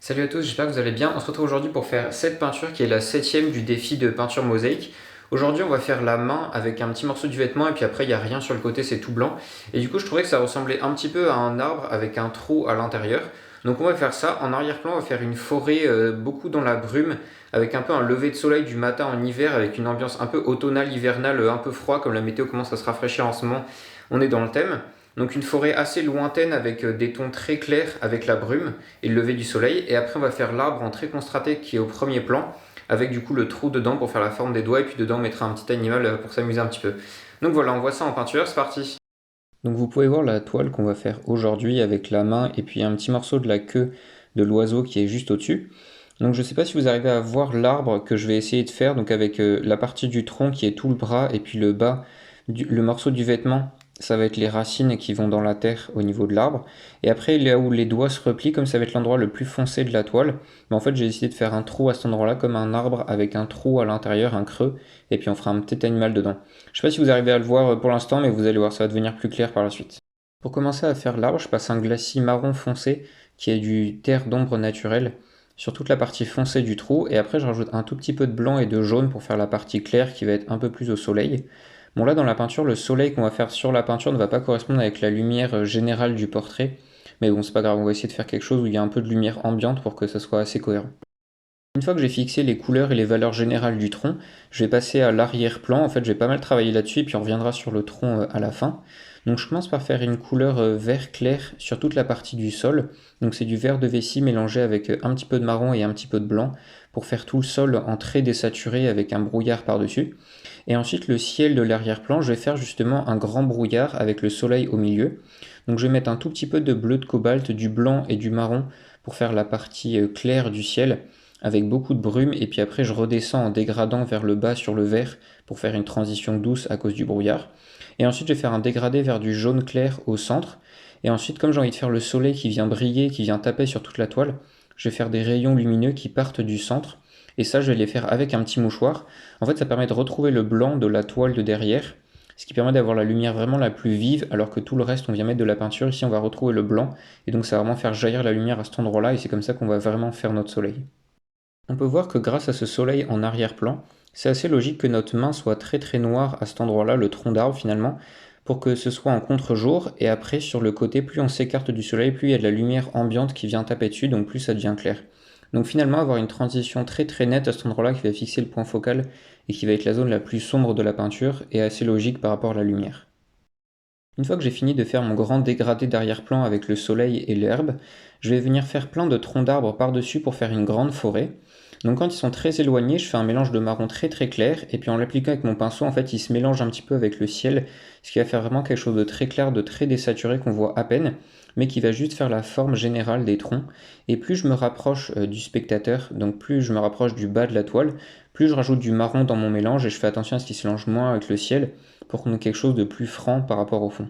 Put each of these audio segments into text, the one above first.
Salut à tous, j'espère que vous allez bien. On se retrouve aujourd'hui pour faire cette peinture qui est la septième du défi de peinture mosaïque. Aujourd'hui, on va faire la main avec un petit morceau du vêtement et puis après, il n'y a rien sur le côté, c'est tout blanc. Et du coup, je trouvais que ça ressemblait un petit peu à un arbre avec un trou à l'intérieur. Donc on va faire ça. En arrière-plan, on va faire une forêt beaucoup dans la brume avec un peu un lever de soleil du matin en hiver avec une ambiance un peu automnale, hivernale, un peu froid comme la météo commence à se rafraîchir en ce moment. On est dans le thème. Donc une forêt assez lointaine avec des tons très clairs avec la brume et le lever du soleil. Et après, on va faire l'arbre en très concentré qui est au premier plan, avec du coup le trou dedans pour faire la forme des doigts. Et puis dedans, on mettra un petit animal pour s'amuser un petit peu. Donc voilà, on voit ça en peinture, c'est parti. Donc vous pouvez voir la toile qu'on va faire aujourd'hui avec la main et puis un petit morceau de la queue de l'oiseau qui est juste au-dessus. Donc je ne sais pas si vous arrivez à voir l'arbre que je vais essayer de faire, donc avec la partie du tronc qui est tout le bras et puis le bas, le morceau du vêtement, ça va être les racines qui vont dans la terre au niveau de l'arbre. Et après là où les doigts se replient, comme ça va être l'endroit le plus foncé de la toile, mais en fait j'ai décidé de faire un trou à cet endroit-là comme un arbre avec un trou à l'intérieur, un creux, et puis on fera un petit animal dedans. Je ne sais pas si vous arrivez à le voir pour l'instant, mais vous allez voir, ça va devenir plus clair par la suite. Pour commencer à faire l'arbre, je passe un glacis marron foncé qui est du terre d'ombre naturel sur toute la partie foncée du trou, et après je rajoute un tout petit peu de blanc et de jaune pour faire la partie claire qui va être un peu plus au soleil. Bon là dans la peinture, le soleil qu'on va faire sur la peinture ne va pas correspondre avec la lumière générale du portrait, mais bon c'est pas grave, on va essayer de faire quelque chose où il y a un peu de lumière ambiante pour que ça soit assez cohérent. Une fois que j'ai fixé les couleurs et les valeurs générales du tronc, je vais passer à l'arrière-plan. En fait, je vais pas mal travailler là-dessus et puis on reviendra sur le tronc à la fin. Donc je commence par faire une couleur vert clair sur toute la partie du sol. Donc c'est du vert de vessie mélangé avec un petit peu de marron et un petit peu de blanc pour faire tout le sol en très désaturé avec un brouillard par-dessus. Et ensuite le ciel de l'arrière-plan, je vais faire justement un grand brouillard avec le soleil au milieu. Donc je vais mettre un tout petit peu de bleu de cobalt, du blanc et du marron pour faire la partie claire du ciel avec beaucoup de brume, et puis après je redescends en dégradant vers le bas sur le vert pour faire une transition douce à cause du brouillard. Et ensuite je vais faire un dégradé vers du jaune clair au centre, et ensuite comme j'ai envie de faire le soleil qui vient briller, qui vient taper sur toute la toile, je vais faire des rayons lumineux qui partent du centre, et ça je vais les faire avec un petit mouchoir. En fait ça permet de retrouver le blanc de la toile de derrière, ce qui permet d'avoir la lumière vraiment la plus vive, alors que tout le reste on vient mettre de la peinture. Ici on va retrouver le blanc, et donc ça va vraiment faire jaillir la lumière à cet endroit-là, et c'est comme ça qu'on va vraiment faire notre soleil. On peut voir que grâce à ce soleil en arrière-plan, c'est assez logique que notre main soit très très noire à cet endroit-là, le tronc d'arbre finalement, pour que ce soit en contre-jour, et après sur le côté, plus on s'écarte du soleil, plus il y a de la lumière ambiante qui vient taper dessus, donc plus ça devient clair. Donc finalement avoir une transition très très nette à cet endroit-là qui va fixer le point focal et qui va être la zone la plus sombre de la peinture est assez logique par rapport à la lumière. Une fois que j'ai fini de faire mon grand dégradé d'arrière-plan avec le soleil et l'herbe, je vais venir faire plein de troncs d'arbres par-dessus pour faire une grande forêt. Donc quand ils sont très éloignés, je fais un mélange de marron très très clair, et puis en l'appliquant avec mon pinceau, en fait, il se mélange un petit peu avec le ciel, ce qui va faire vraiment quelque chose de très clair, de très désaturé qu'on voit à peine, mais qui va juste faire la forme générale des troncs. Et plus je me rapproche du spectateur, donc plus je me rapproche du bas de la toile, plus je rajoute du marron dans mon mélange, et je fais attention à ce qu'il se mélange moins avec le ciel, pour qu'on ait quelque chose de plus franc par rapport au fond.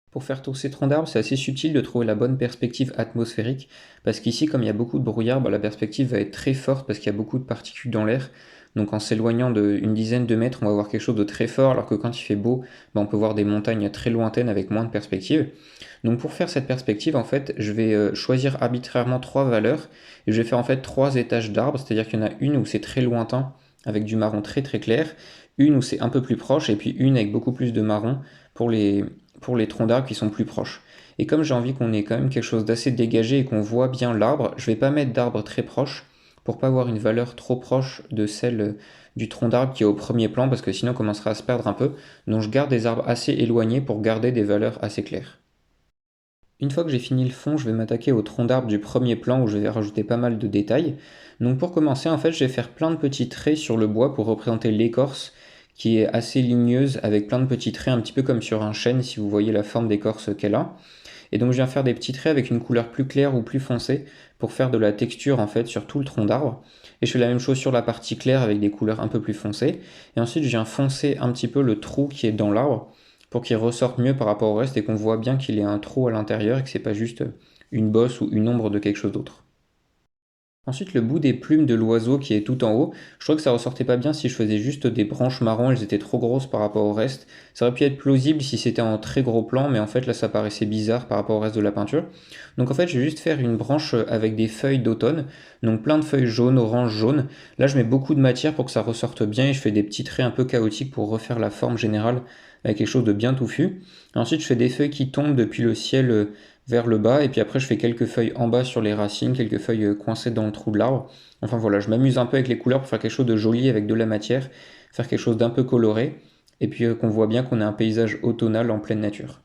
Pour faire tous ces troncs d'arbres, c'est assez subtil de trouver la bonne perspective atmosphérique, parce qu'ici, comme il y a beaucoup de brouillard, la perspective va être très forte parce qu'il y a beaucoup de particules dans l'air. Donc en s'éloignant d'une dizaine de mètres, on va voir quelque chose de très fort, alors que quand il fait beau, on peut voir des montagnes très lointaines avec moins de perspective. Donc pour faire cette perspective, en fait, je vais choisir arbitrairement trois valeurs, et je vais faire en fait trois étages d'arbres, c'est-à-dire qu'il y en a une où c'est très lointain, avec du marron très très clair, une où c'est un peu plus proche, et puis une avec beaucoup plus de marron pour les troncs d'arbres qui sont plus proches. Et comme j'ai envie qu'on ait quand même quelque chose d'assez dégagé et qu'on voit bien l'arbre, je vais pas mettre d'arbres très proches pour pas avoir une valeur trop proche de celle du tronc d'arbre qui est au premier plan, parce que sinon on commencera à se perdre un peu. Donc je garde des arbres assez éloignés pour garder des valeurs assez claires. Une fois que j'ai fini le fond, je vais m'attaquer au tronc d'arbre du premier plan où je vais rajouter pas mal de détails. Donc pour commencer, en fait, je vais faire plein de petits traits sur le bois pour représenter l'écorce qui est assez ligneuse avec plein de petits traits un petit peu comme sur un chêne si vous voyez la forme d'écorce qu'elle a. Et donc je viens faire des petits traits avec une couleur plus claire ou plus foncée pour faire de la texture en fait sur tout le tronc d'arbre. Et je fais la même chose sur la partie claire avec des couleurs un peu plus foncées. Et ensuite je viens foncer un petit peu le trou qui est dans l'arbre pour qu'il ressorte mieux par rapport au reste et qu'on voit bien qu'il y a un trou à l'intérieur et que c'est pas juste une bosse ou une ombre de quelque chose d'autre. Ensuite, le bout des plumes de l'oiseau qui est tout en haut, je trouvais que ça ressortait pas bien si je faisais juste des branches marron, elles étaient trop grosses par rapport au reste. Ça aurait pu être plausible si c'était en très gros plan, mais en fait là ça paraissait bizarre par rapport au reste de la peinture. Donc en fait je vais juste faire une branche avec des feuilles d'automne, donc plein de feuilles jaunes, orange, jaunes. Là je mets beaucoup de matière pour que ça ressorte bien et je fais des petits traits un peu chaotiques pour refaire la forme générale avec quelque chose de bien touffu. Et ensuite je fais des feuilles qui tombent depuis le ciel vers le bas, et puis après je fais quelques feuilles en bas sur les racines, quelques feuilles coincées dans le trou de l'arbre. Enfin voilà, je m'amuse un peu avec les couleurs pour faire quelque chose de joli avec de la matière, faire quelque chose d'un peu coloré, et puis qu'on voit bien qu'on a un paysage automnal en pleine nature.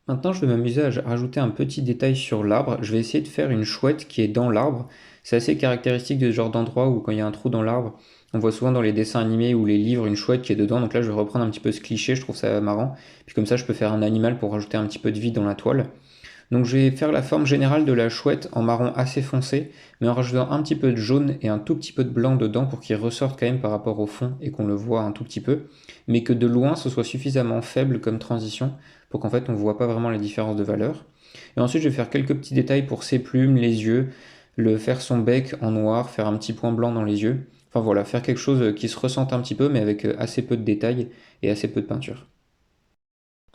Maintenant, je vais m'amuser à rajouter un petit détail sur l'arbre. Je vais essayer de faire une chouette qui est dans l'arbre. C'est assez caractéristique de ce genre d'endroit où quand il y a un trou dans l'arbre, on voit souvent dans les dessins animés ou les livres une chouette qui est dedans. Donc là, je vais reprendre un petit peu ce cliché, je trouve ça marrant. Puis comme ça, je peux faire un animal pour rajouter un petit peu de vie dans la toile. Donc je vais faire la forme générale de la chouette en marron assez foncé, mais en rajoutant un petit peu de jaune et un tout petit peu de blanc dedans pour qu'il ressorte quand même par rapport au fond et qu'on le voit un tout petit peu, mais que de loin ce soit suffisamment faible comme transition pour qu'en fait on ne voit pas vraiment les différences de valeur. Et ensuite je vais faire quelques petits détails pour ses plumes, les yeux, le faire son bec en noir, faire un petit point blanc dans les yeux. Enfin voilà, faire quelque chose qui se ressente un petit peu mais avec assez peu de détails et assez peu de peinture.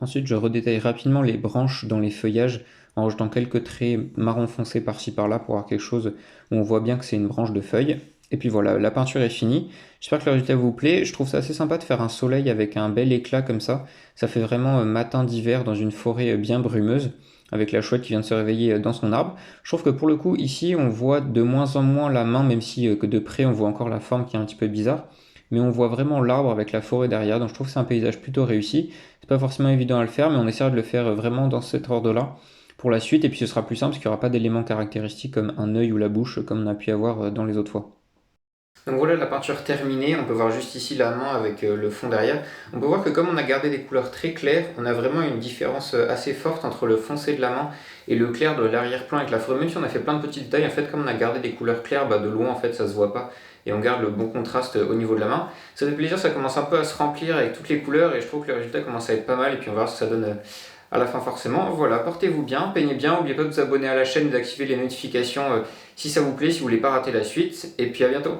Ensuite, je redétaille rapidement les branches dans les feuillages en rajoutant quelques traits marron foncé par-ci par-là pour avoir quelque chose où on voit bien que c'est une branche de feuille. Et puis voilà, la peinture est finie. J'espère que le résultat vous plaît. Je trouve ça assez sympa de faire un soleil avec un bel éclat comme ça. Ça fait vraiment matin d'hiver dans une forêt bien brumeuse, avec la chouette qui vient de se réveiller dans son arbre. Je trouve que pour le coup, ici, on voit de moins en moins la main, même si que de près, on voit encore la forme qui est un petit peu bizarre. Mais on voit vraiment l'arbre avec la forêt derrière, donc je trouve que c'est un paysage plutôt réussi. C'est pas forcément évident à le faire, mais on essaiera de le faire vraiment dans cet ordre-là pour la suite, et puis ce sera plus simple parce qu'il n'y aura pas d'éléments caractéristiques comme un œil ou la bouche comme on a pu avoir dans les autres fois. Donc voilà la peinture terminée, on peut voir juste ici la main avec le fond derrière. On peut voir que comme on a gardé des couleurs très claires, on a vraiment une différence assez forte entre le foncé de la main et le clair de l'arrière-plan avec la forêt. Même si on a fait plein de petits détails, en fait comme on a gardé des couleurs claires, de loin en fait ça se voit pas et on garde le bon contraste au niveau de la main. Ça fait plaisir, ça commence un peu à se remplir avec toutes les couleurs et je trouve que le résultat commence à être pas mal et puis on va voir ce que ça donne à la fin forcément. Voilà, portez-vous bien, peignez bien, n'oubliez pas de vous abonner à la chaîne et d'activer les notifications si ça vous plaît, si vous voulez pas rater la suite et puis à bientôt.